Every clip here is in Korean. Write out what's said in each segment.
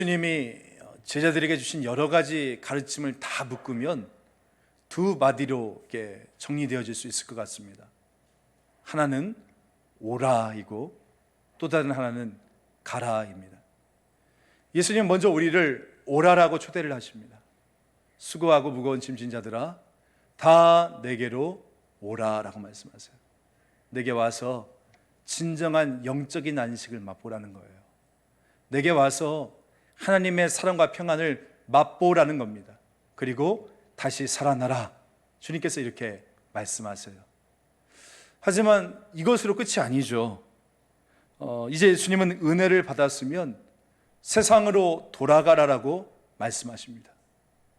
주님이 제자들에게 주신 여러 가지 가르침을 다 묶으면 두 마디로 이렇게 정리되어질 수 있을 것 같습니다. 하나는 오라이고 또 다른 하나는 가라입니다. 예수님 먼저 우리를 오라라고 초대를 하십니다. 수고하고 무거운 짐진 자들아 다 내게로 오라라고 말씀하세요. 내게 와서 진정한 영적인 안식을 맛보라는 거예요. 내게 와서 하나님의 사랑과 평안을 맛보라는 겁니다. 그리고 다시 살아나라. 주님께서 이렇게 말씀하세요. 하지만 이것으로 끝이 아니죠. 이제 주님은 은혜를 받았으면 세상으로 돌아가라라고 말씀하십니다.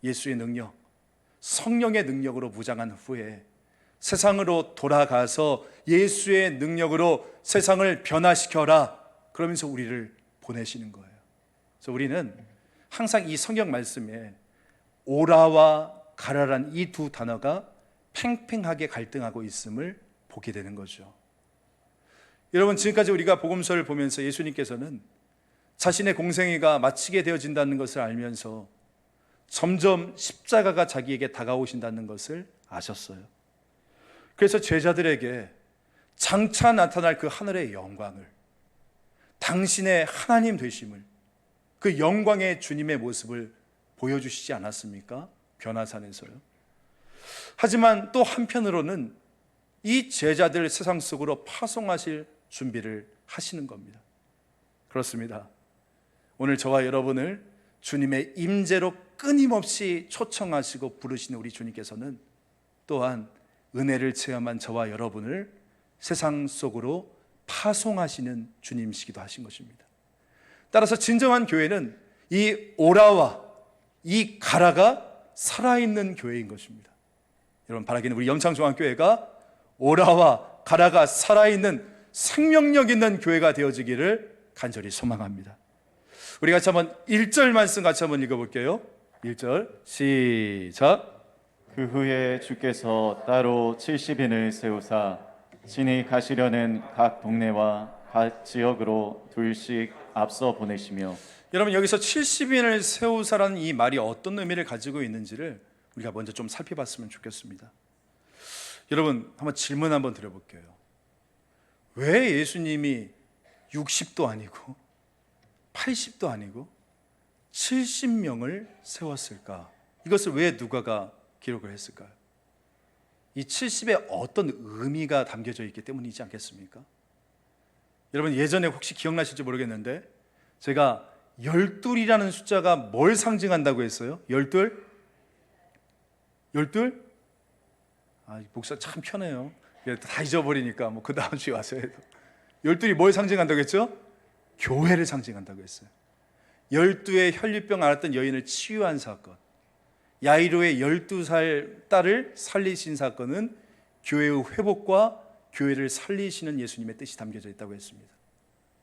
예수의 능력, 성령의 능력으로 무장한 후에 세상으로 돌아가서 예수의 능력으로 세상을 변화시켜라. 그러면서 우리를 보내시는 거예요. 그래서 우리는 항상 이 성경 말씀에 오라와 가라란 이 두 단어가 팽팽하게 갈등하고 있음을 보게 되는 거죠. 여러분, 지금까지 우리가 복음서를 보면서 예수님께서는 자신의 공생애가 마치게 되어진다는 것을 알면서 점점 십자가가 자기에게 다가오신다는 것을 아셨어요. 그래서 제자들에게 장차 나타날 그 하늘의 영광을, 당신의 하나님 되심을, 그 영광의 주님의 모습을 보여주시지 않았습니까? 변화산에서요. 하지만 또 한편으로는 이 제자들 세상 속으로 파송하실 준비를 하시는 겁니다. 그렇습니다. 오늘 저와 여러분을 주님의 임재로 끊임없이 초청하시고 부르시는 우리 주님께서는 또한 은혜를 체험한 저와 여러분을 세상 속으로 파송하시는 주님이시기도 하신 것입니다. 따라서 진정한 교회는 이 오라와 이 가라가 살아있는 교회인 것입니다. 여러분, 바라기는 우리 염창중앙교회가 오라와 가라가 살아있는 생명력 있는 교회가 되어지기를 간절히 소망합니다. 우리 같이 한번 1절 말씀 같이 한번 읽어볼게요. 1절 시작. 그 후에 주께서 따로 70인을 세우사 친히 가시려는 각 동네와 각 지역으로 둘씩 앞서 보내시며. 여러분, 여기서 70인을 세우사라는 이 말이 어떤 의미를 가지고 있는지를 우리가 먼저 좀 살펴봤으면 좋겠습니다. 여러분, 한번 질문 한번 드려볼게요. 왜 예수님이 60도 아니고 80도 아니고 70명을 세웠을까? 이것을 왜 누가가 기록을 했을까요? 이 70에 어떤 의미가 담겨져 있기 때문이지 않겠습니까? 여러분, 예전에 혹시 기억나실지 모르겠는데 제가 12이라는 숫자가 뭘 상징한다고 했어요? 12? 12? 목사 참 편해요. 다 잊어버리니까 뭐 그 다음 주에 와서 해도. 12이 뭘 상징한다고 했죠? 교회를 상징한다고 했어요. 12의 혈류병 앓았던 여인을 치유한 사건, 야이로의 12살 딸을 살리신 사건은 교회의 회복과 교회를 살리시는 예수님의 뜻이 담겨져 있다고 했습니다.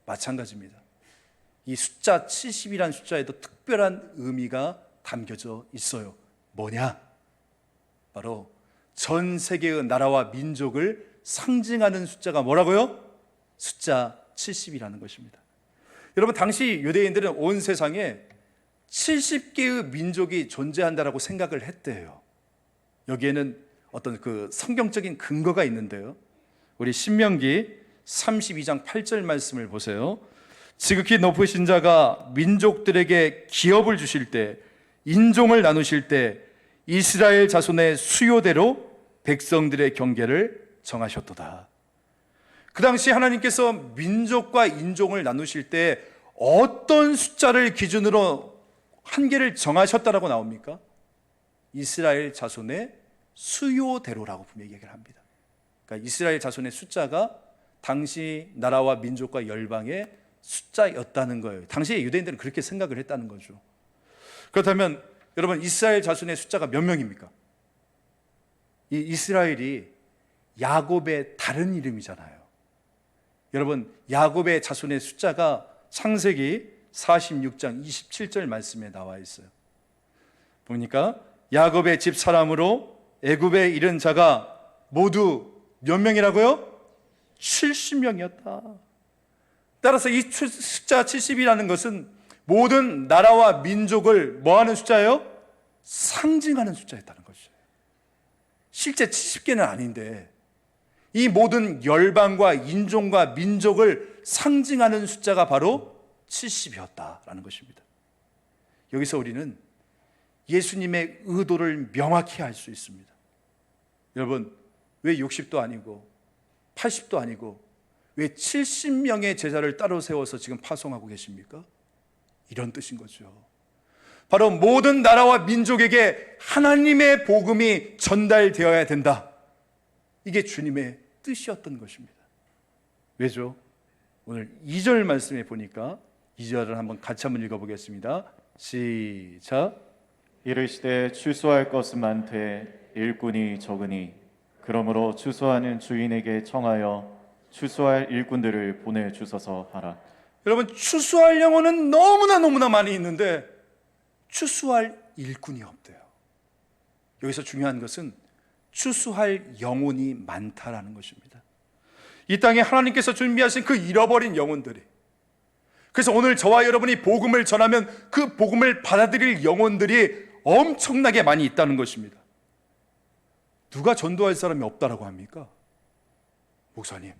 마찬가지입니다. 이 숫자 70이라는 숫자에도 특별한 의미가 담겨져 있어요. 뭐냐? 바로 전 세계의 나라와 민족을 상징하는 숫자가 뭐라고요? 숫자 70이라는 것입니다. 여러분, 당시 유대인들은 온 세상에 70개의 민족이 존재한다라고 생각을 했대요. 여기에는 어떤 그 성경적인 근거가 있는데요. 우리 신명기 32장 8절 말씀을 보세요. 지극히 높으신 자가 민족들에게 기업을 주실 때, 인종을 나누실 때 이스라엘 자손의 수요대로 백성들의 경계를 정하셨도다. 그 당시 하나님께서 민족과 인종을 나누실 때 어떤 숫자를 기준으로 한계를 정하셨다라고 나옵니까? 이스라엘 자손의 수요대로라고 분명히 얘기를 합니다. 그러니까 이스라엘 자손의 숫자가 당시 나라와 민족과 열방의 숫자였다는 거예요. 당시 유대인들은 그렇게 생각을 했다는 거죠. 그렇다면 여러분, 이스라엘 자손의 숫자가 몇 명입니까? 이 이스라엘이 야곱의 다른 이름이잖아요. 여러분, 야곱의 자손의 숫자가 창세기 46장 27절 말씀에 나와 있어요. 보니까 야곱의 집 사람으로 애굽에 이른 자가 모두 몇 명이라고요? 70명이었다. 따라서 이 숫자 70이라는 것은 모든 나라와 민족을 뭐하는 숫자예요? 상징하는 숫자였다는 것이에요. 실제 70개는 아닌데 이 모든 열방과 인종과 민족을 상징하는 숫자가 바로 70이었다라는 것입니다. 여기서 우리는 예수님의 의도를 명확히 알 수 있습니다. 여러분, 왜 60도 아니고 80도 아니고 왜 70명의 제자를 따로 세워서 지금 파송하고 계십니까? 이런 뜻인 거죠. 바로 모든 나라와 민족에게 하나님의 복음이 전달되어야 된다. 이게 주님의 뜻이었던 것입니다. 왜죠? 오늘 2절 말씀에 보니까 2절을 한번 같이 한번 읽어보겠습니다. 시작. 이르시되 추수할 것은 많되 일꾼이 적으니 그러므로 추수하는 주인에게 청하여 추수할 일꾼들을 보내주소서 하라. 여러분, 추수할 영혼은 너무나 많이 있는데 추수할 일꾼이 없대요. 여기서 중요한 것은 추수할 영혼이 많다라는 것입니다. 이 땅에 하나님께서 준비하신 그 잃어버린 영혼들이, 그래서 오늘 저와 여러분이 복음을 전하면 그 복음을 받아들일 영혼들이 엄청나게 많이 있다는 것입니다. 누가 전도할 사람이 없다라고 합니까? 목사님,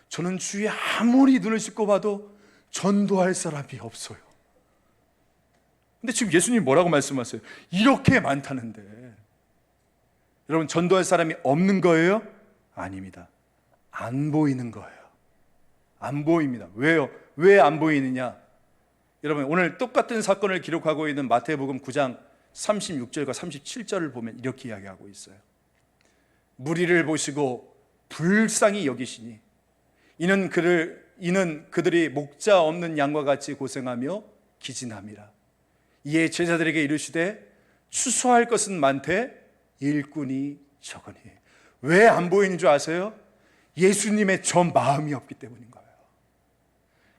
저는 주위에 아무리 눈을 씻고 봐도 전도할 사람이 없어요. 근데 지금 예수님 뭐라고 말씀하세요? 이렇게 많다는데. 여러분, 전도할 사람이 없는 거예요? 아닙니다. 안 보이는 거예요. 안 보입니다. 왜요? 왜 안 보이느냐? 여러분, 오늘 똑같은 사건을 기록하고 있는 마태복음 9장 36절과 37절을 보면 이렇게 이야기하고 있어요. 무리를 보시고 불쌍히 여기시니 이는 그들이 목자 없는 양과 같이 고생하며 기진함이라. 이에 제자들에게 이르시되 추수할 것은 많되 일꾼이 적으니. 왜 안 보이는 줄 아세요? 예수님의 저 마음이 없기 때문인 거예요.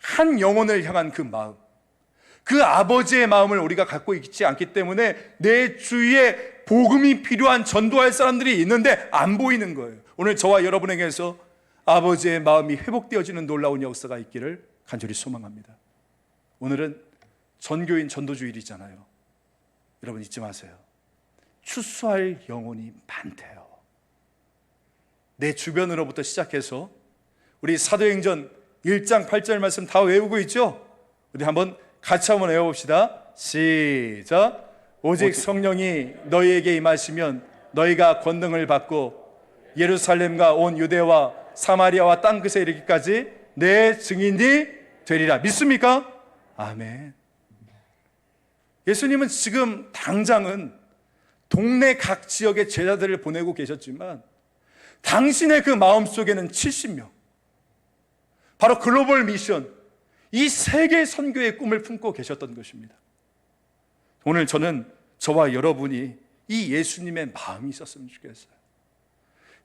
한 영혼을 향한 그 마음, 그 아버지의 마음을 우리가 갖고 있지 않기 때문에 내 주위에 복음이 필요한 전도할 사람들이 있는데 안 보이는 거예요. 오늘 저와 여러분에게서 아버지의 마음이 회복되어지는 놀라운 역사가 있기를 간절히 소망합니다. 오늘은 전교인 전도주일이잖아요. 여러분, 잊지 마세요. 추수할 영혼이 많대요. 내 주변으로부터 시작해서 우리 사도행전 1장 8절 말씀 다 외우고 있죠? 우리 같이 한번 외워봅시다. 시작. 오직 성령이 너희에게 임하시면 너희가 권능을 받고 예루살렘과 온 유대와 사마리아와 땅 끝에 이르기까지 내 증인이 되리라. 믿습니까? 아멘. 예수님은 지금 당장은 동네 각 지역의 제자들을 보내고 계셨지만 당신의 그 마음속에는 70명, 바로 글로벌 미션, 이 세계 선교의 꿈을 품고 계셨던 것입니다. 오늘 저는 저와 여러분이 이 예수님의 마음이 있었으면 좋겠어요.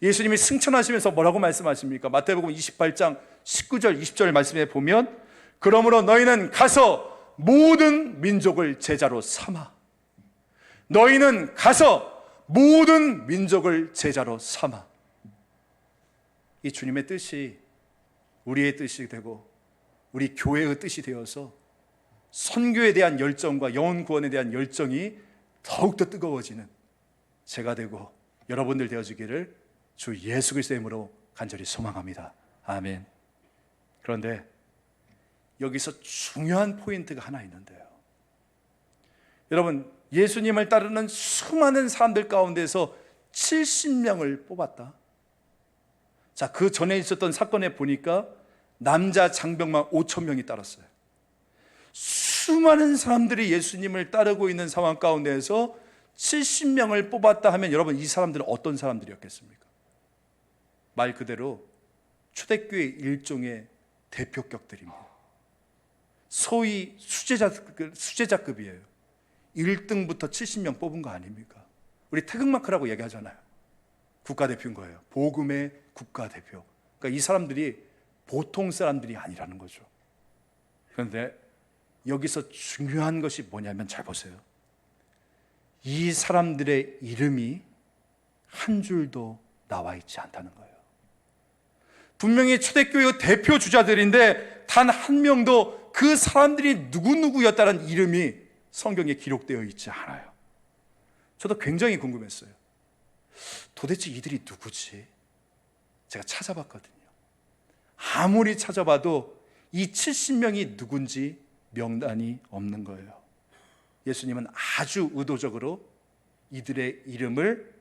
예수님이 승천하시면서 뭐라고 말씀하십니까? 마태복음 28장 19절 20절 말씀에 보면 그러므로 너희는 가서 모든 민족을 제자로 삼아. 너희는 가서 모든 민족을 제자로 삼아. 이 주님의 뜻이 우리의 뜻이 되고 우리 교회의 뜻이 되어서 선교에 대한 열정과 영혼 구원에 대한 열정이 더욱더 뜨거워지는 제가 되고 여러분들 되어지기를 주 예수 그리스도의 이름으로 간절히 소망합니다. 아멘. 그런데 여기서 중요한 포인트가 하나 있는데요. 여러분, 예수님을 따르는 수많은 사람들 가운데서 70명을 뽑았다. 자, 그 전에 있었던 사건에 보니까 남자 장병만 5,000명이 따랐어요. 수많은 사람들이 예수님을 따르고 있는 상황 가운데에서 70명을 뽑았다 하면 여러분, 이 사람들은 어떤 사람들이었겠습니까? 말 그대로 초대교회 일종의 대표격들입니다. 소위 수제자급이에요. 1등부터 70명 뽑은 거 아닙니까? 우리 태극마크라고 얘기하잖아요. 국가대표인 거예요. 복음의 국가대표. 그러니까 이 사람들이 보통 사람들이 아니라는 거죠. 그런데 여기서 중요한 것이 뭐냐면 잘 보세요. 이 사람들의 이름이 한 줄도 나와 있지 않다는 거예요. 분명히 초대교회의 대표 주자들인데 단 한 명도 그 사람들이 누구누구였다는 이름이 성경에 기록되어 있지 않아요. 저도 굉장히 궁금했어요. 도대체 이들이 누구지? 제가 찾아봤거든요. 아무리 찾아봐도 이 70명이 누군지 명단이 없는 거예요. 예수님은 아주 의도적으로 이들의 이름을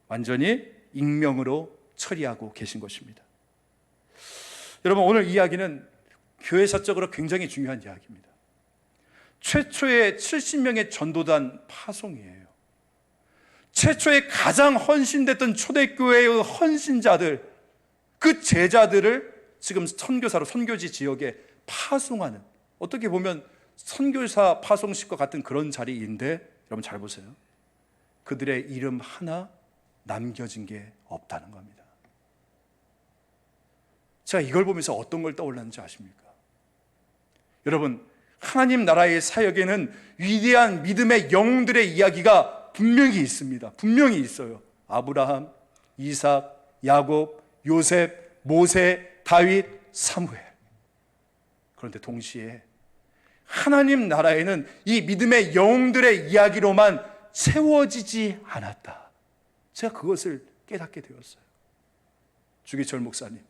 완전히 익명으로 처리하고 계신 것입니다. 여러분, 오늘 이야기는 교회사적으로 굉장히 중요한 이야기입니다. 최초의 70명의 전도단 파송이에요. 최초의 가장 헌신됐던 초대교회의 헌신자들, 그 제자들을 지금 선교사로 선교지 지역에 파송하는, 어떻게 보면 선교사 파송식과 같은 그런 자리인데, 여러분 잘 보세요. 그들의 이름 하나 남겨진 게 없다는 겁니다. 제가 이걸 보면서 어떤 걸 떠올랐는지 아십니까? 여러분, 하나님 나라의 사역에는 위대한 믿음의 영웅들의 이야기가 분명히 있습니다. 분명히 있어요. 아브라함, 이삭, 야곱, 요셉, 모세, 다윗, 사무엘. 그런데 동시에 하나님 나라에는 이 믿음의 영웅들의 이야기로만 채워지지 않았다. 제가 그것을 깨닫게 되었어요. 주기철 목사님,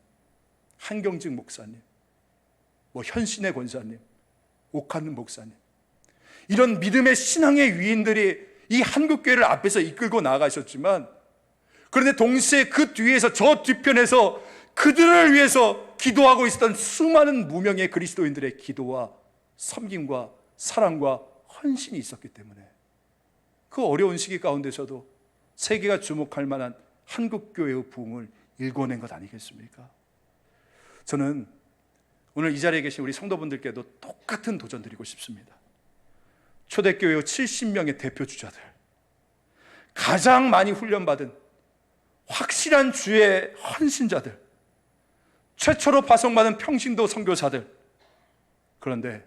한경직 목사님, 현신의 권사님, 옥하는 목사님, 이런 믿음의 신앙의 위인들이 이 한국교회를 앞에서 이끌고 나가셨지만, 그런데 동시에 그 뒤에서, 저 뒤편에서 그들을 위해서 기도하고 있었던 수많은 무명의 그리스도인들의 기도와 섬김과 사랑과 헌신이 있었기 때문에 그 어려운 시기 가운데서도 세계가 주목할 만한 한국교회의 부흥을 일궈낸 것 아니겠습니까? 저는 오늘 이 자리에 계신 우리 성도분들께도 똑같은 도전 드리고 싶습니다. 초대교회의 70명의 대표 주자들, 가장 많이 훈련받은 확실한 주의 헌신자들, 최초로 파송받은 평신도 선교사들, 그런데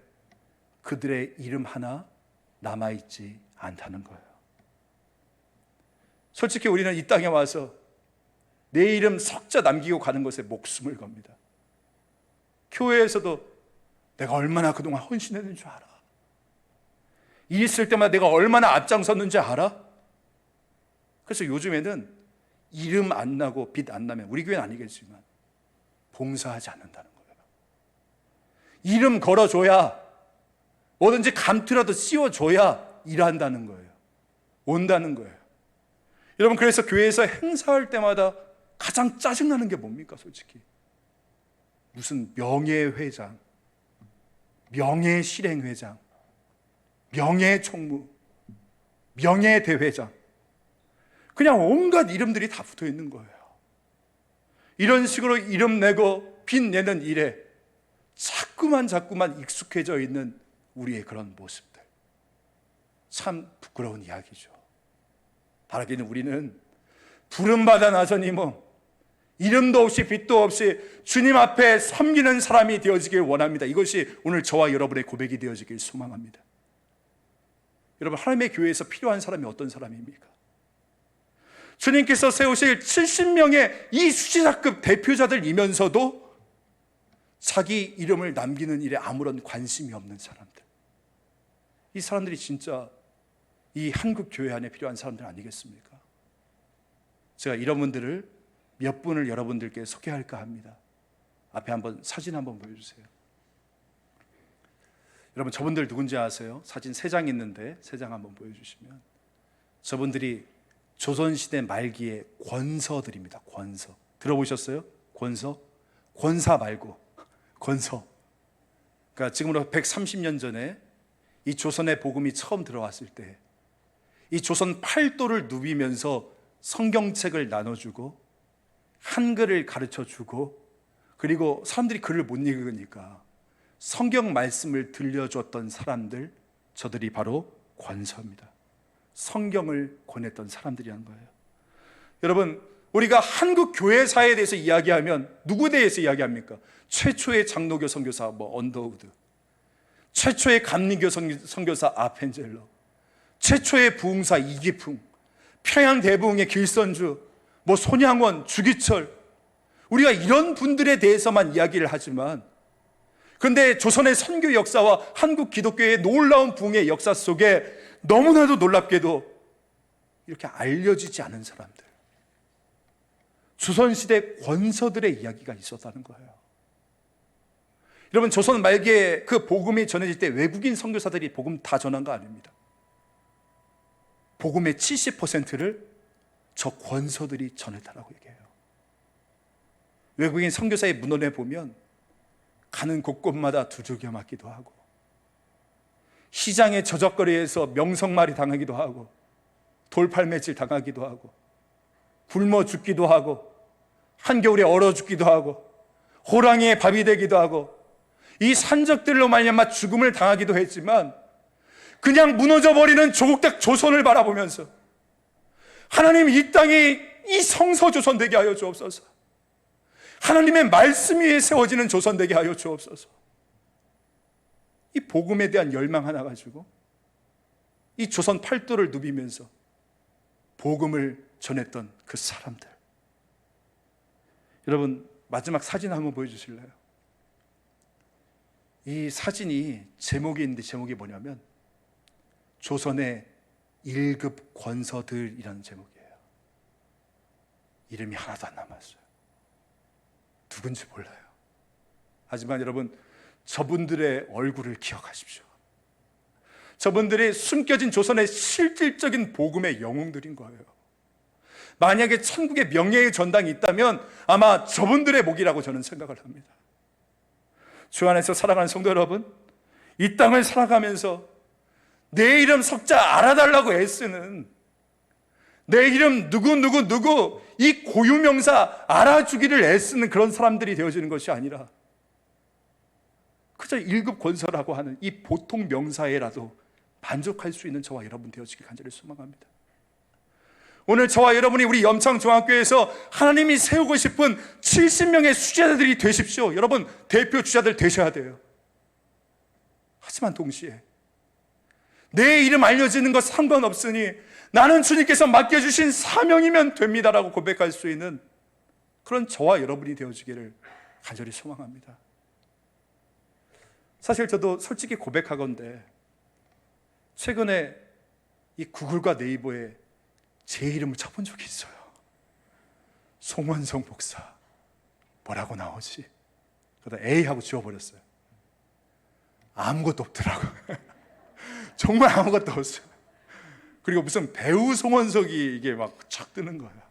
그들의 이름 하나 남아있지 않다는 거예요. 솔직히 우리는 이 땅에 와서 내 이름 석자 남기고 가는 것에 목숨을 겁니다. 교회에서도 내가 얼마나 그동안 헌신했는 줄 알아? 일 있을 때마다 내가 얼마나 앞장섰는지 알아? 그래서 요즘에는 이름 안 나고 빚 안 나면, 우리 교회는 아니겠지만, 봉사하지 않는다는 거예요. 이름 걸어줘야, 뭐든지 감투라도 씌워줘야 일한다는 거예요. 온다는 거예요. 여러분, 그래서 교회에서 행사할 때마다 가장 짜증나는 게 뭡니까, 솔직히? 무슨 명예회장, 명예실행회장, 명예총무, 명예대회장, 그냥 온갖 이름들이 다 붙어 있는 거예요. 이런 식으로 이름 내고 빚 내는 일에 자꾸만 익숙해져 있는 우리의 그런 모습들, 참 부끄러운 이야기죠. 바라기는 우리는 부름받아 나서니 이름도 없이 빚도 없이 주님 앞에 섬기는 사람이 되어지길 원합니다. 이것이 오늘 저와 여러분의 고백이 되어지길 소망합니다. 여러분, 하나님의 교회에서 필요한 사람이 어떤 사람입니까? 주님께서 세우실 70명의 이 수지사급 대표자들이면서도 자기 이름을 남기는 일에 아무런 관심이 없는 사람들, 이 사람들이 진짜 이 한국 교회 안에 필요한 사람들 아니겠습니까? 제가 이런 분들을 몇 분을 여러분들께 소개할까 합니다. 앞에 한번 사진 한번 보여주세요. 여러분, 저분들 누군지 아세요? 사진 3장 있는데 3장 한번 보여주시면, 저분들이 조선시대 말기의 권서들입니다. 권서. 들어보셨어요? 권서? 권사 말고 권서. 그러니까 지금으로 130년 전에 이 조선의 복음이 처음 들어왔을 때 이 조선 팔도를 누비면서 성경책을 나눠주고 한글을 가르쳐주고, 그리고 사람들이 글을 못 읽으니까 성경 말씀을 들려줬던 사람들, 저들이 바로 권서입니다. 성경을 권했던 사람들이란 거예요. 여러분, 우리가 한국 교회사에 대해서 이야기하면 누구에 대해서 이야기합니까? 최초의 장로교 선교사 언더우드, 최초의 감리교 선교사 아펜젤러, 최초의 부흥사 이기풍, 평양 대부흥의 길선주, 손양원, 주기철, 우리가 이런 분들에 대해서만 이야기를 하지만, 그런데 조선의 선교 역사와 한국 기독교의 놀라운 부흥의 역사 속에 너무나도 놀랍게도 이렇게 알려지지 않은 사람들, 조선시대 권서들의 이야기가 있었다는 거예요. 여러분, 조선 말기에 그 복음이 전해질 때 외국인 선교사들이 복음 다 전한 거 아닙니다. 복음의 70%를 저 권서들이 전했다라고 얘기해요. 외국인 선교사의 문헌에 보면 가는 곳곳마다 두들겨 맞기도 하고, 시장의 저적거리에서 명성말이 당하기도 하고, 돌팔매질 당하기도 하고, 굶어 죽기도 하고, 한겨울에 얼어 죽기도 하고, 호랑이의 밥이 되기도 하고, 이 산적들로 말미암아 죽음을 당하기도 했지만, 그냥 무너져버리는 조국적 조선을 바라보면서 하나님, 이 땅이 이 성서 조선 되게 하여 주옵소서. 하나님의 말씀 위에 세워지는 조선 되게 하여 주옵소서. 이 복음에 대한 열망 하나 가지고 이 조선 팔도를 누비면서 복음을 전했던 그 사람들. 여러분, 마지막 사진 한번 보여주실래요? 이 사진이 제목이 있는데, 제목이 뭐냐면 조선의 1급 권서들이라는 제목이에요. 이름이 하나도 안 남았어요. 누군지 몰라요. 하지만 여러분, 저분들의 얼굴을 기억하십시오. 저분들이 숨겨진 조선의 실질적인 복음의 영웅들인 거예요. 만약에 천국에 명예의 전당이 있다면 아마 저분들의 목이라고 저는 생각을 합니다. 주 안에서 살아가는 성도 여러분, 이 땅을 살아가면서 내 이름 석자 알아달라고 애쓰는, 내 이름 누구 이 고유명사 알아주기를 애쓰는 그런 사람들이 되어지는 것이 아니라 그저 1급 권서라고 하는 이 보통 명사에라도 만족할 수 있는 저와 여러분 되어지길 간절히 소망합니다. 오늘 저와 여러분이 우리 염창중학교에서 하나님이 세우고 싶은 70명의 수제자들이 되십시오. 여러분, 대표 주자들 되셔야 돼요. 하지만 동시에 내 이름 알려지는 것 상관없으니 나는 주님께서 맡겨주신 사명이면 됩니다라고 고백할 수 있는 그런 저와 여러분이 되어주기를 간절히 소망합니다. 사실 저도 솔직히 고백하건대 최근에 이 구글과 네이버에 제 이름을 쳐본 적이 있어요. 송원성 목사 뭐라고 나오지? 그러다 에이 하고 지워버렸어요. 아무것도 없더라고요. 정말 아무것도 없어요. 그리고 무슨 배우 송원석이 이게 막 착 뜨는 거예요.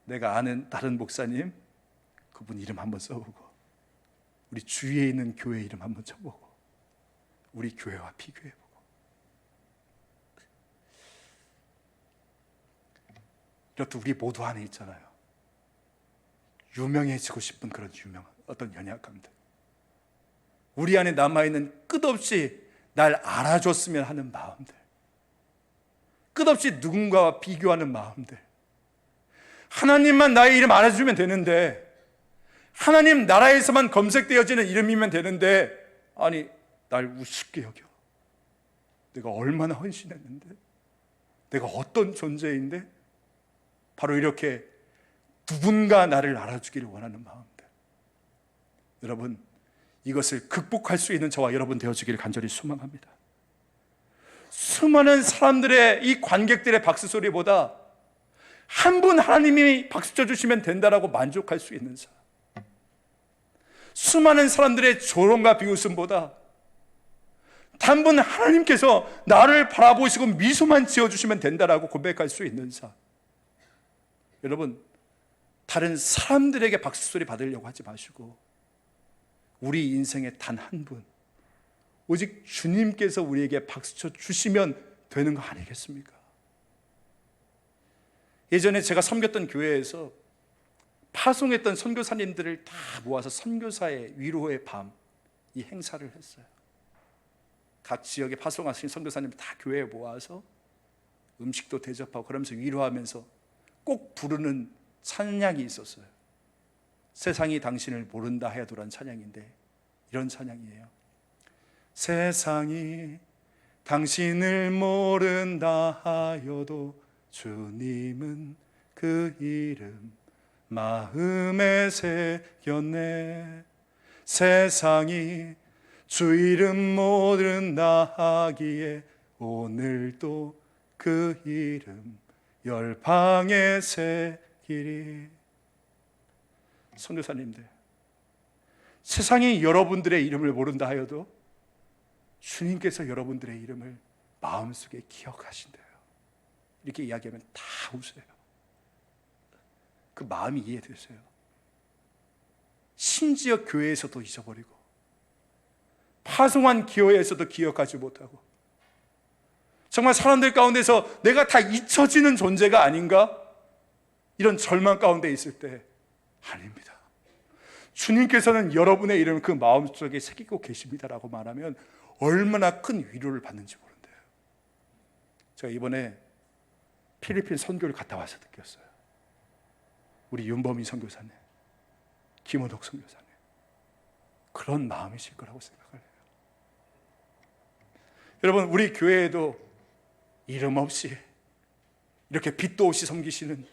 내가 아는 다른 목사님, 그분 이름 한번 써보고, 우리 주위에 있는 교회 이름 한번 쳐보고, 우리 교회와 비교해보고. 이렇듯 우리 모두 안에 있잖아요. 유명해지고 싶은 그런 어떤 연약감들. 우리 안에 남아있는 끝없이 날 알아줬으면 하는 마음들, 끝없이 누군가와 비교하는 마음들. 하나님만 나의 이름 알아주면 되는데, 하나님 나라에서만 검색되어지는 이름이면 되는데, 아니 날 우습게 여겨. 내가 얼마나 헌신했는데, 내가 어떤 존재인데, 바로 이렇게 누군가 나를 알아주기를 원하는 마음들. 여러분, 이것을 극복할 수 있는 저와 여러분 되어주기를 간절히 소망합니다. 수많은 사람들의 이 관객들의 박수 소리보다 한 분 하나님이 박수 쳐주시면 된다라고 만족할 수 있는 사람, 수많은 사람들의 조롱과 비웃음보다 단분 하나님께서 나를 바라보시고 미소만 지어주시면 된다라고 고백할 수 있는 사람. 여러분, 다른 사람들에게 박수 소리 받으려고 하지 마시고 우리 인생에 단 한 분, 오직 주님께서 우리에게 박수 쳐 주시면 되는 거 아니겠습니까? 예전에 제가 섬겼던 교회에서 파송했던 선교사님들을 다 모아서 선교사의 위로의 밤, 이 행사를 했어요. 각 지역에 파송하신 선교사님들 다 교회에 모아서 음식도 대접하고 그러면서 위로하면서 꼭 부르는 찬양이 있었어요. 세상이 당신을 모른다 하여도란 찬양인데, 이런 찬양이에요. 세상이 당신을 모른다 하여도 주님은 그 이름 마음에 새겼네. 세상이 주 이름 모른다 하기에 오늘도 그 이름 열방에 새기리. 선교사님들, 세상이 여러분들의 이름을 모른다 하여도 주님께서 여러분들의 이름을 마음속에 기억하신대요. 이렇게 이야기하면 다 웃어요. 그 마음이 이해되세요? 심지어 교회에서도 잊어버리고 파송한 기회에서도 기억하지 못하고 정말 사람들 가운데서 내가 다 잊혀지는 존재가 아닌가? 이런 절망 가운데 있을 때 아닙니다. 주님께서는 여러분의 이름을 그 마음속에 새기고 계십니다라고 말하면 얼마나 큰 위로를 받는지 모른대요. 제가 이번에 필리핀 선교를 갔다 와서 느꼈어요. 우리 윤범희 선교사님, 김호덕 선교사님, 그런 마음이실 거라고 생각을 해요. 여러분, 우리 교회에도 이름 없이 이렇게 빛도 없이 섬기시는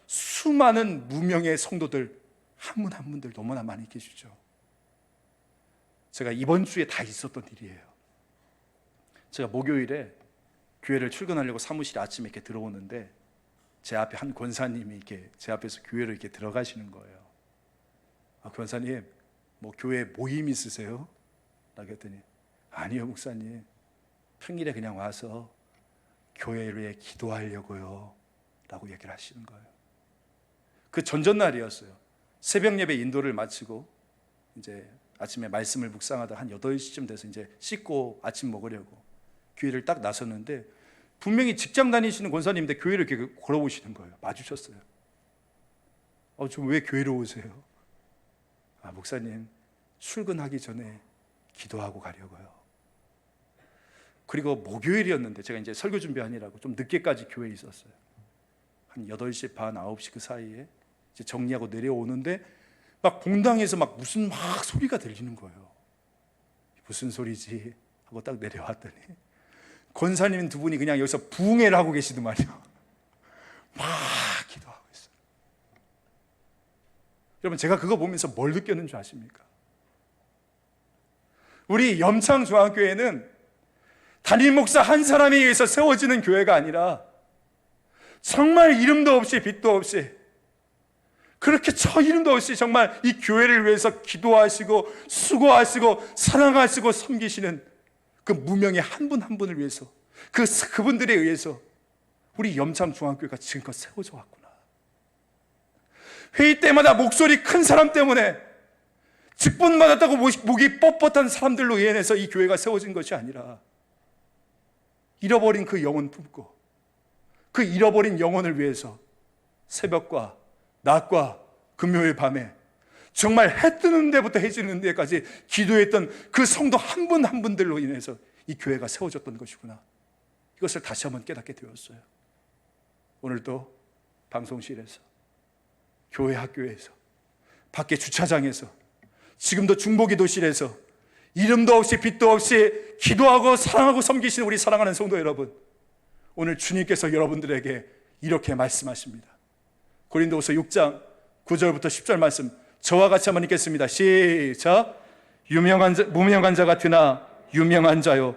수많은 무명의 성도들 한 분 한 분들 너무나 많이 계시죠. 제가 이번 주에 다 있었던 일이에요. 제가 목요일에 교회를 출근하려고 사무실에 아침에 이렇게 들어오는데 제 앞에 한 권사님이 이렇게 제 앞에서 교회를 이렇게 들어가시는 거예요. 아, 권사님, 뭐 교회 모임 있으세요? 라고 했더니 아니요, 목사님. 평일에 그냥 와서 교회를 위해 기도하려고요. 라고 얘기를 하시는 거예요. 그 전전날이었어요. 새벽 예배 인도를 마치고 이제 아침에 말씀을 묵상하다 한 8시쯤 돼서 이제 씻고 아침 먹으려고 교회를 딱 나섰는데 분명히 직장 다니시는 권사님인데 교회를 이렇게 걸어오시는 거예요. 마주쳤어요. 좀 왜 교회로 오세요? 아, 목사님, 출근하기 전에 기도하고 가려고요. 그리고 목요일이었는데 제가 이제 설교 준비하느라고 좀 늦게까지 교회에 있었어요. 한 8시 반, 9시 그 사이에 이제 정리하고 내려오는데 막 공당에서 막 무슨 막 소리가 들리는 거예요. 무슨 소리지 하고 딱 내려왔더니 권사님 두 분이 그냥 여기서 부흥회를 하고 계시더만요. 막 기도하고 있어요. 여러분, 제가 그거 보면서 뭘 느꼈는 줄 아십니까? 우리 염창중앙교회는 담임 목사 한 사람에 의해서 세워지는 교회가 아니라 정말 이름도 없이 빛도 없이 그렇게 저 이름도 없이 정말 이 교회를 위해서 기도하시고 수고하시고 사랑하시고 섬기시는 그 무명의 한 분 한 분을 위해서 그분들에 의해서 우리 염창중앙교회가 지금껏 세워져 왔구나. 회의 때마다 목소리 큰 사람 때문에 직분 받았다고 목이 뻣뻣한 사람들로 인해서 이 교회가 세워진 것이 아니라 잃어버린 그 영혼 품고 그 잃어버린 영혼을 위해서 새벽과 낮과 금요일 밤에 정말 해 뜨는 데부터 해 지는 데까지 기도했던 그 성도 한 분 한 분들로 인해서 이 교회가 세워졌던 것이구나. 이것을 다시 한번 깨닫게 되었어요. 오늘도 방송실에서, 교회 학교에서, 밖에 주차장에서, 지금도 중보기도실에서 이름도 없이 빛도 없이 기도하고 사랑하고 섬기시는 우리 사랑하는 성도 여러분, 오늘 주님께서 여러분들에게 이렇게 말씀하십니다. 고린도후서 6장 9절부터 10절 말씀 저와 같이 한번 읽겠습니다. 시작. 무명한 자 같으나 유명한 자요,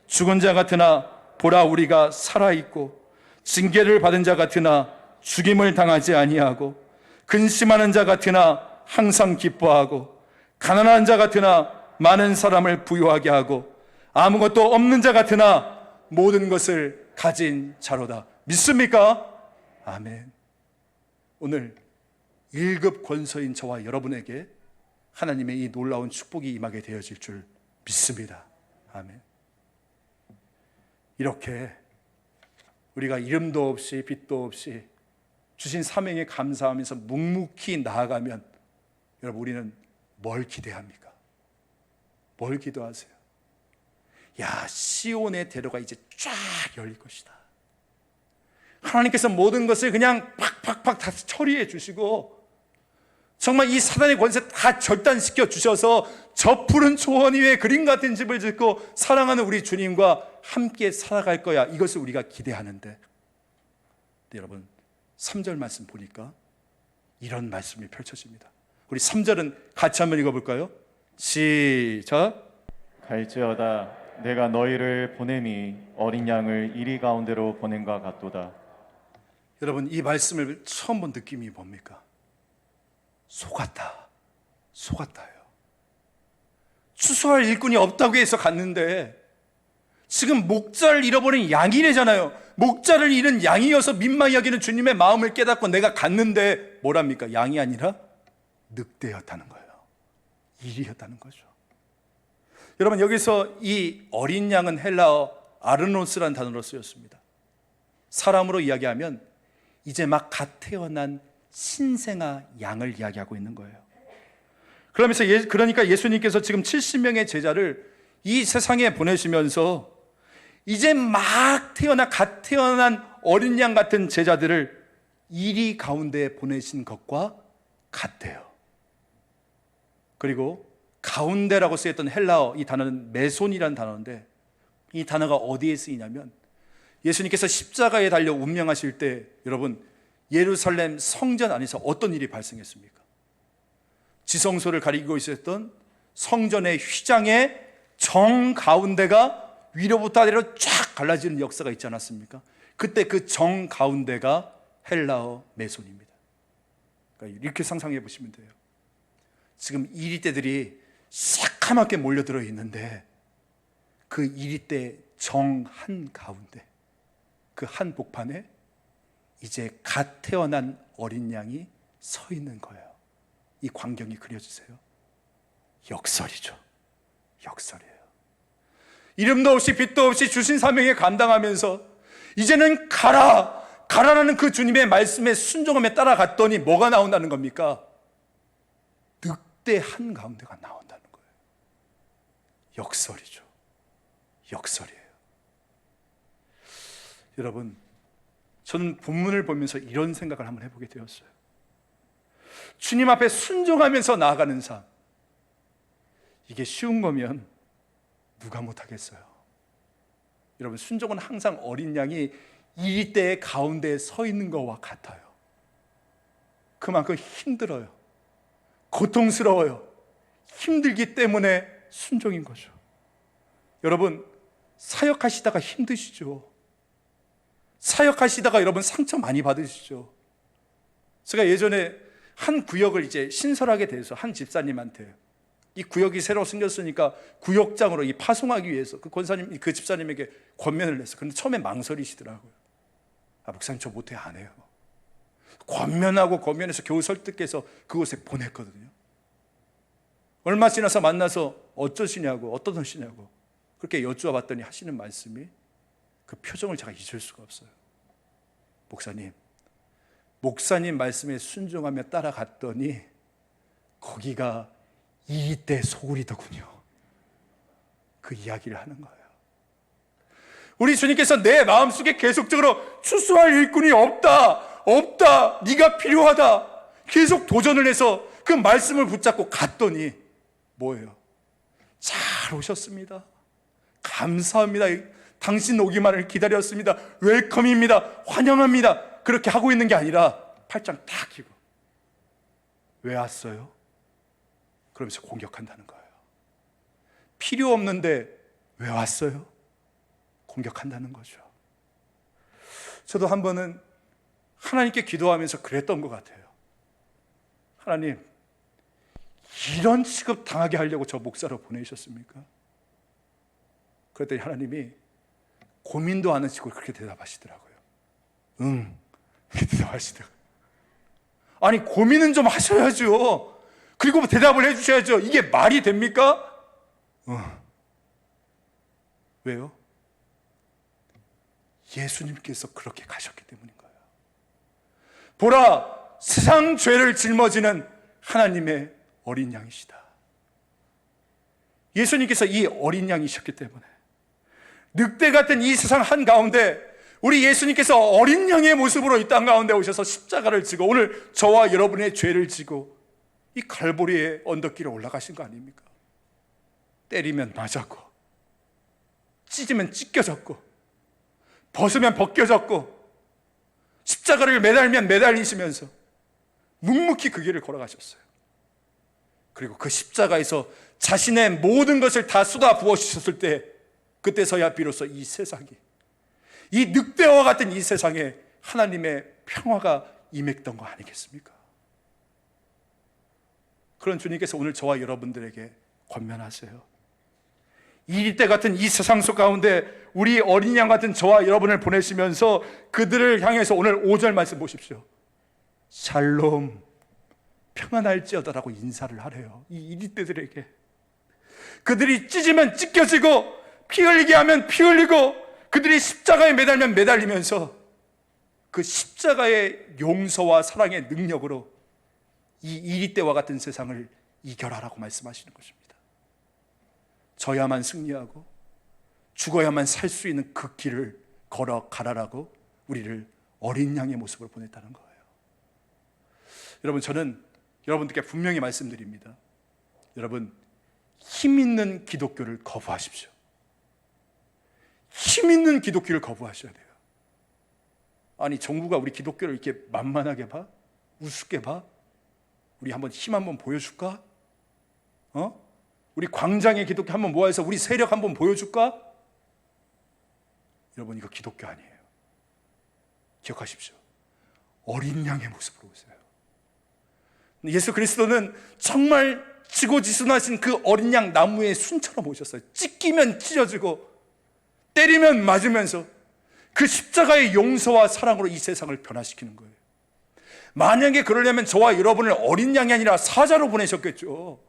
죽은 자 같으나 보라 우리가 살아있고, 징계를 받은 자 같으나 죽임을 당하지 아니하고, 근심하는 자 같으나 항상 기뻐하고, 가난한 자 같으나 많은 사람을 부유하게 하고, 아무것도 없는 자 같으나 모든 것을 가진 자로다. 믿습니까? 아멘. 오늘 1급 권서인 저와 여러분에게 하나님의 이 놀라운 축복이 임하게 되어질 줄 믿습니다. 아멘. 이렇게 우리가 이름도 없이 빛도 없이 주신 사명에 감사하면서 묵묵히 나아가면 여러분, 우리는 뭘 기대합니까? 뭘 기도하세요? 야, 시온의 대로가 이제 쫙 열릴 것이다. 하나님께서 모든 것을 그냥 팍팍팍 다 처리해 주시고 정말 이 사단의 권세 다 절단시켜 주셔서 저 푸른 초원 위에 그림 같은 집을 짓고 사랑하는 우리 주님과 함께 살아갈 거야. 이것을 우리가 기대하는데, 여러분 3절 말씀 보니까 이런 말씀이 펼쳐집니다. 우리 3절은 같이 한번 읽어볼까요? 시작. 갈지어다 내가 너희를 보냄이 어린 양을 이리 가운데로 보낸과 같도다. 여러분, 이 말씀을 처음 본 느낌이 뭡니까? 속았다. 속았다예요. 추수할 일꾼이 없다고 해서 갔는데 지금 목자를 잃어버린 양이래잖아요. 목자를 잃은 양이어서 민망히 여기는 주님의 마음을 깨닫고 내가 갔는데 뭐랍니까? 양이 아니라 늑대였다는 거예요. 일이었다는 거죠. 여러분, 여기서 이 어린 양은 헬라어 아르노스라는 단어로 쓰였습니다. 사람으로 이야기하면 이제 막 갓 태어난 신생아 양을 이야기하고 있는 거예요. 그러니까 예수님께서 지금 70명의 제자를 이 세상에 보내시면서 이제 막 갓 태어난 어린 양 같은 제자들을 이리 가운데에 보내신 것과 같아요. 그리고 가운데라고 쓰였던 헬라어, 이 단어는 메손이라는 단어인데 이 단어가 어디에 쓰이냐면 예수님께서 십자가에 달려 운명하실 때 여러분 예루살렘 성전 안에서 어떤 일이 발생했습니까? 지성소를 가리고 있었던 성전의 휘장의 정 가운데가 위로부터 아래로 쫙 갈라지는 역사가 있지 않았습니까? 그때 그 정 가운데가 헬라어 메손입니다. 그러니까 이렇게 상상해 보시면 돼요. 지금 이리떼들이 새카맣게 몰려들어 있는데 그 이리떼 정 한가운데 그 한복판에 이제 갓 태어난 어린 양이 서 있는 거예요. 이 광경이 그려지세요? 역설이죠. 역설이에요. 이름도 없이 빛도 없이 주신 사명에 감당하면서 이제는 가라라는 그 주님의 말씀에 순종함에 따라갔더니 뭐가 나온다는 겁니까? 늑대 한가운데가 나온다는 거예요. 역설이죠. 역설이에요. 여러분, 저는 본문을 보면서 이런 생각을 한번 해보게 되었어요. 주님 앞에 순종하면서 나아가는 삶, 이게 쉬운 거면 누가 못하겠어요? 여러분, 순종은 항상 어린 양이 이리떼의 가운데에 서 있는 것과 같아요. 그만큼 힘들어요. 고통스러워요. 힘들기 때문에 순종인 거죠. 여러분, 사역하시다가 힘드시죠? 사역하시다가 여러분 상처 많이 받으시죠? 제가 예전에 한 구역을 이제 신설하게 돼서 한 집사님한테 이 구역이 새로 생겼으니까 구역장으로 이 파송하기 위해서 그 권사님, 그 집사님에게 권면을 했어요. 그런데 처음에 망설이시더라고요. 목사님 저 못해 안 해요. 권면해서 겨우 설득해서 그곳에 보냈거든요. 얼마 지나서 만나서 어쩌시냐고, 어떤 하시냐고 그렇게 여쭈어 봤더니 하시는 말씀이 그 표정을 제가 잊을 수가 없어요. 목사님 말씀에 순종하며 따라갔더니 거기가 이때 소굴이더군요. 그 이야기를 하는 거예요. 우리 주님께서 내 마음속에 계속적으로 추수할 일꾼이 없다, 네가 필요하다 계속 도전을 해서 그 말씀을 붙잡고 갔더니 뭐예요? 잘 오셨습니다. 감사합니다. 당신 오기만을 기다렸습니다. 웰컴입니다. 환영합니다. 그렇게 하고 있는 게 아니라 팔짱 딱 끼고 왜 왔어요? 그러면서 공격한다는 거예요. 필요 없는데 왜 왔어요? 공격한다는 거죠. 저도 한 번은 하나님께 기도하면서 그랬던 것 같아요. 하나님, 이런 취급 당하게 하려고 저 목사로 보내셨습니까? 그랬더니 하나님이 고민도 안 하시고 그렇게 대답하시더라고요. 응, 그렇게 대답하시더라고요. 아니, 고민은 좀 하셔야죠. 그리고 대답을 해주셔야죠. 이게 말이 됩니까? 왜요? 예수님께서 그렇게 가셨기 때문인 거예요. 보라, 세상 죄를 짊어지는 하나님의 어린 양이시다. 예수님께서 이 어린 양이셨기 때문에 늑대 같은 이 세상 한가운데 우리 예수님께서 어린 양의 모습으로 이 땅 가운데 오셔서 십자가를 지고 오늘 저와 여러분의 죄를 지고 이 갈보리의 언덕길에 올라가신 거 아닙니까? 때리면 맞았고 찢으면 찢겨졌고 벗으면 벗겨졌고 십자가를 매달면 매달리시면서 묵묵히 그 길을 걸어가셨어요. 그리고 그 십자가에서 자신의 모든 것을 다 쏟아 부어주셨을 때, 그때서야 비로소 이 세상이, 이 늑대와 같은 이 세상에 하나님의 평화가 임했던 거 아니겠습니까? 그런 주님께서 오늘 저와 여러분들에게 권면하세요. 이리때 같은 이 세상 속 가운데 우리 어린 양 같은 저와 여러분을 보내시면서 그들을 향해서 오늘 5절 말씀 보십시오. 샬롬, 평안할지어다라고 인사를 하래요. 이 이리때들에게. 그들이 찢으면 찢겨지고 피 흘리게 하면 피 흘리고 그들이 십자가에 매달면 매달리면서 그 십자가의 용서와 사랑의 능력으로 이 이리때와 같은 세상을 이겨라라고 말씀하시는 것입니다. 져야만 승리하고 죽어야만 살 수 있는 그 길을 걸어가라라고 우리를 어린 양의 모습으로 보냈다는 거예요. 여러분, 저는 여러분들께 분명히 말씀드립니다. 여러분, 힘 있는 기독교를 거부하십시오. 힘 있는 기독교를 거부하셔야 돼요. 아니, 정부가 우리 기독교를 이렇게 만만하게 봐? 우습게 봐? 우리 한번 힘 한번 보여줄까? 우리 광장의 기독교 한번 모아서 우리 세력 한번 보여줄까? 여러분, 이거 기독교 아니에요. 기억하십시오. 어린 양의 모습으로 오세요. 예수 그리스도는 정말 지고지순하신 그 어린 양 나무의 순처럼 오셨어요. 찢기면 찢어지고 때리면 맞으면서 그 십자가의 용서와 사랑으로 이 세상을 변화시키는 거예요. 만약에 그러려면 저와 여러분을 어린 양이 아니라 사자로 보내셨겠죠.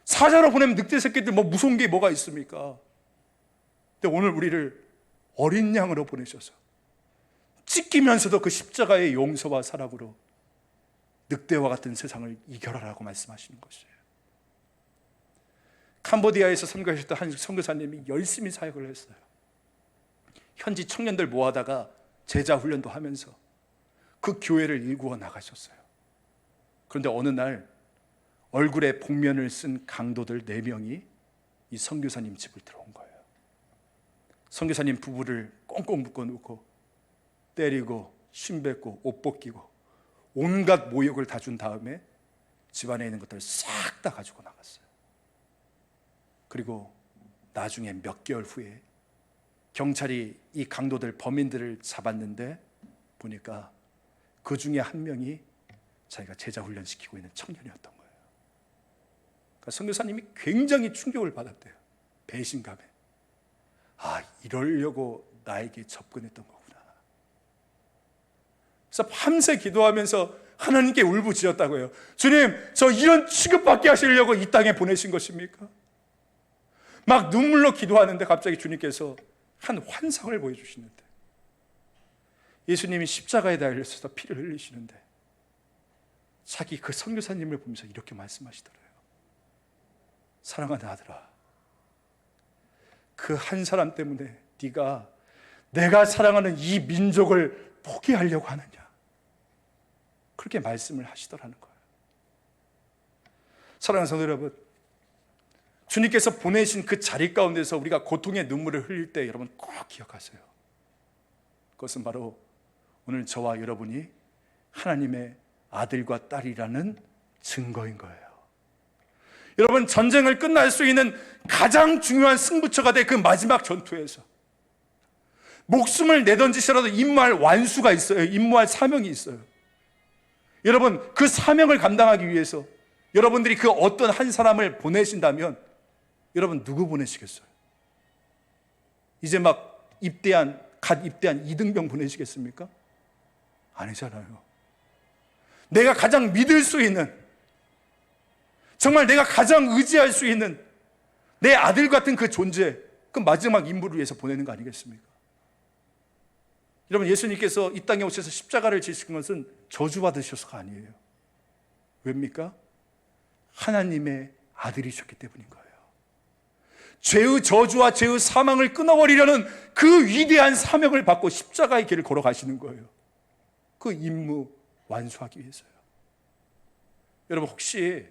사자로 보내면 늑대 새끼들 뭐 무서운 게 뭐가 있습니까? 근데 오늘 우리를 어린 양으로 보내셔서 찢기면서도 그 십자가의 용서와 사랑으로 늑대와 같은 세상을 이겨라라고 말씀하시는 것이에요. 캄보디아에서 선교하셨던 한 선교사님이 열심히 사역을 했어요. 현지 청년들 모아다가 제자 훈련도 하면서 그 교회를 일구어 나가셨어요. 그런데 어느 날 얼굴에 복면을 쓴 강도들 4명이 이 선교사님 집을 들어온 거예요. 선교사님 부부를 꽁꽁 묶어놓고 때리고 침 뱉고 옷 벗기고 온갖 모욕을 다 준 다음에 집안에 있는 것들을 싹 다 가지고 나갔어요. 그리고 나중에 몇 개월 후에 경찰이 이 강도들 범인들을 잡았는데 보니까 그 중에 한 명이 자기가 제자 훈련시키고 있는 청년이었던 거예요. 그러니까 선교사님이 굉장히 충격을 받았대요. 배신감에. 아, 이러려고 나에게 접근했던 거구나. 그래서 밤새 기도하면서 하나님께 울부짖었다고 해요. 주님, 저 이런 취급받게 하시려고 이 땅에 보내신 것입니까? 막 눈물로 기도하는데 갑자기 주님께서 한 환상을 보여주시는데, 예수님이 십자가에 달려서 피를 흘리시는데 자기 그 선교사님을 보면서 이렇게 말씀하시더래요. 사랑하는 아들아, 그 한 사람 때문에 네가 내가 사랑하는 이 민족을 포기하려고 하느냐, 그렇게 말씀을 하시더라는 거예요. 사랑하는 성도 여러분, 주님께서 보내신 그 자리 가운데서 우리가 고통의 눈물을 흘릴 때 여러분 꼭 기억하세요. 그것은 바로 오늘 저와 여러분이 하나님의 아들과 딸이라는 증거인 거예요. 여러분, 전쟁을 끝날 수 있는 가장 중요한 승부처가 될 그 마지막 전투에서 목숨을 내던지시라도 임무할 완수가 있어요. 임무할 사명이 있어요. 여러분, 그 사명을 감당하기 위해서 여러분들이 그 어떤 한 사람을 보내신다면 여러분 누구 보내시겠어요? 이제 막 갓 입대한 이등병 보내시겠습니까? 아니잖아요. 내가 가장 믿을 수 있는, 정말 내가 가장 의지할 수 있는 내 아들 같은 그 존재, 그 마지막 임무를 위해서 보내는 거 아니겠습니까? 여러분, 예수님께서 이 땅에 오셔서 십자가를 지신 것은 저주받으셔서가 아니에요. 왜입니까? 하나님의 아들이셨기 때문인 거예요. 죄의 저주와 죄의 사망을 끊어버리려는 그 위대한 사명을 받고 십자가의 길을 걸어가시는 거예요. 그 임무 완수하기 위해서요. 여러분, 혹시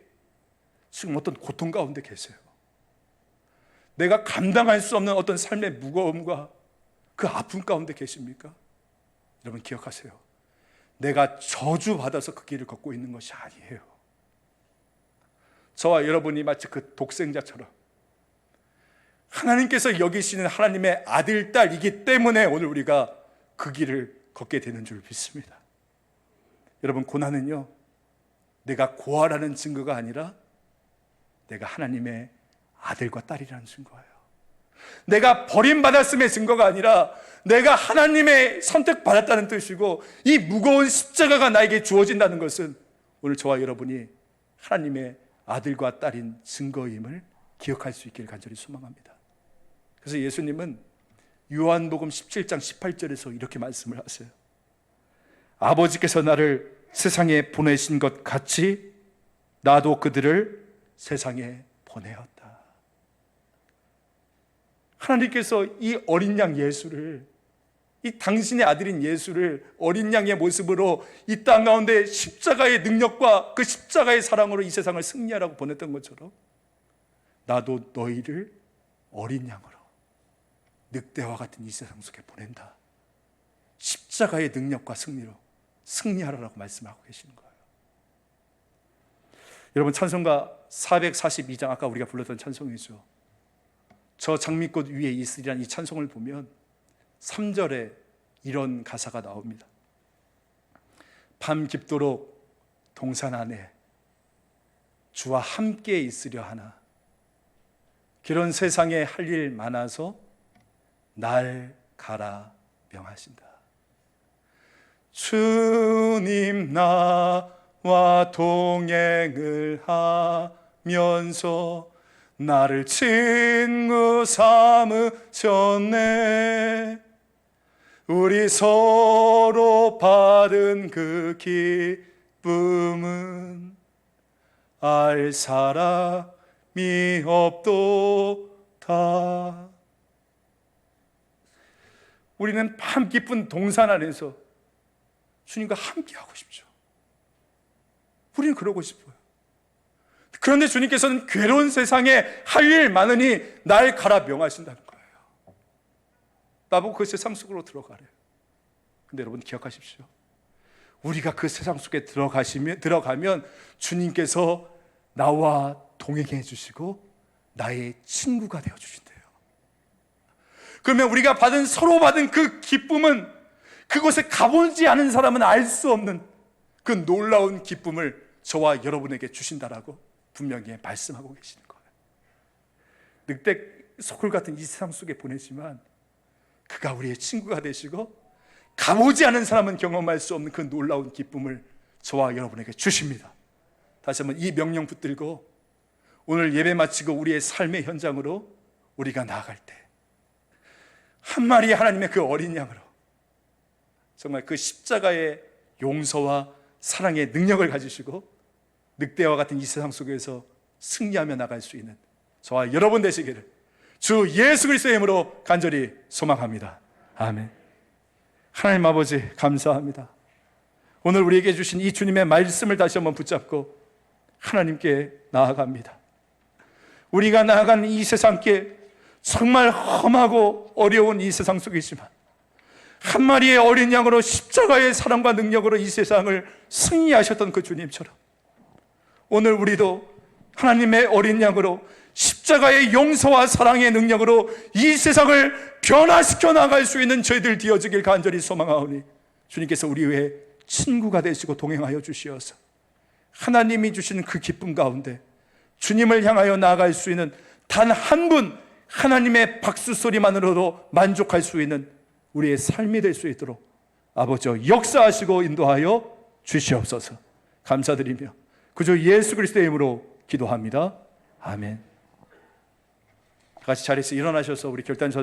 지금 어떤 고통 가운데 계세요? 내가 감당할 수 없는 어떤 삶의 무거움과 그 아픔 가운데 계십니까? 여러분, 기억하세요. 내가 저주받아서 그 길을 걷고 있는 것이 아니에요. 저와 여러분이 마치 그 독생자처럼 하나님께서 여기시는 하나님의 아들, 딸이기 때문에 오늘 우리가 그 길을 걷게 되는 줄 믿습니다. 여러분, 고난은요, 내가 고아라는 증거가 아니라 내가 하나님의 아들과 딸이라는 증거예요. 내가 버림받았음의 증거가 아니라 내가 하나님의 선택받았다는 뜻이고, 이 무거운 십자가가 나에게 주어진다는 것은 오늘 저와 여러분이 하나님의 아들과 딸인 증거임을 기억할 수 있기를 간절히 소망합니다. 그래서 예수님은 요한복음 17장 18절에서 이렇게 말씀을 하세요. 아버지께서 나를 세상에 보내신 것 같이 나도 그들을 세상에 보내었다. 하나님께서 이 어린 양 예수를, 이 당신의 아들인 예수를 어린 양의 모습으로 이 땅 가운데 십자가의 능력과 그 십자가의 사랑으로 이 세상을 승리하라고 보냈던 것처럼 나도 너희를 어린 양으로 늑대와 같은 이 세상 속에 보낸다. 십자가의 능력과 승리로 승리하라고 말씀하고 계시는 거예요. 여러분, 찬송가 442장, 아까 우리가 불렀던 찬송이죠. 저 장미꽃 위에 있으리란 이 찬송을 보면 3절에 이런 가사가 나옵니다. 밤 깊도록 동산 안에 주와 함께 있으려 하나, 그런 세상에 할 일 많아서 날 가라 명하신다. 주님 나와 동행을 하면서 나를 친구 삼으셨네. 우리 서로 받은 그 기쁨은 알 사람이 없도다. 우리는 밤 깊은 동산 안에서 주님과 함께 하고 싶죠. 우리는 그러고 싶어요. 그런데 주님께서는 괴로운 세상에 할 일 많으니 날 가라 명하신다는 거예요. 나보고 그 세상 속으로 들어가래요. 근데 여러분 기억하십시오. 우리가 그 세상 속에 들어가면 주님께서 나와 동행해 주시고 나의 친구가 되어 주신대요. 그러면 우리가 서로 받은 그 기쁨은 그곳에 가보지 않은 사람은 알 수 없는 그 놀라운 기쁨을 저와 여러분에게 주신다라고 분명히 말씀하고 계시는 거예요. 늑대 소굴 같은 이 세상 속에 보내지만 그가 우리의 친구가 되시고 가보지 않은 사람은 경험할 수 없는 그 놀라운 기쁨을 저와 여러분에게 주십니다. 다시 한번 이 명령 붙들고 오늘 예배 마치고 우리의 삶의 현장으로 우리가 나아갈 때 한 마리의 하나님의 그 어린 양으로 정말 그 십자가의 용서와 사랑의 능력을 가지시고 늑대와 같은 이 세상 속에서 승리하며 나갈 수 있는 저와 여러분 되시기를 주 예수 그리스도의 이름으로 간절히 소망합니다. 아멘. 하나님 아버지 감사합니다. 오늘 우리에게 주신 이 주님의 말씀을 다시 한번 붙잡고 하나님께 나아갑니다. 우리가 나아가는 이 세상께 정말 험하고 어려운 이 세상 속이지만 한 마리의 어린 양으로 십자가의 사랑과 능력으로 이 세상을 승리하셨던 그 주님처럼 오늘 우리도 하나님의 어린 양으로 십자가의 용서와 사랑의 능력으로 이 세상을 변화시켜 나갈 수 있는 저희들 되어지길 간절히 소망하오니 주님께서 우리 외에 친구가 되시고 동행하여 주시어서 하나님이 주시는 그 기쁨 가운데 주님을 향하여 나아갈 수 있는 단 한 분 하나님의 박수 소리만으로도 만족할 수 있는 우리의 삶이 될 수 있도록 아버지 역사하시고 인도하여 주시옵소서. 감사드리며 그저 예수 그리스도의 이름으로 기도합니다. 아멘. 같이 자리에서 일어나셔서 우리 결단서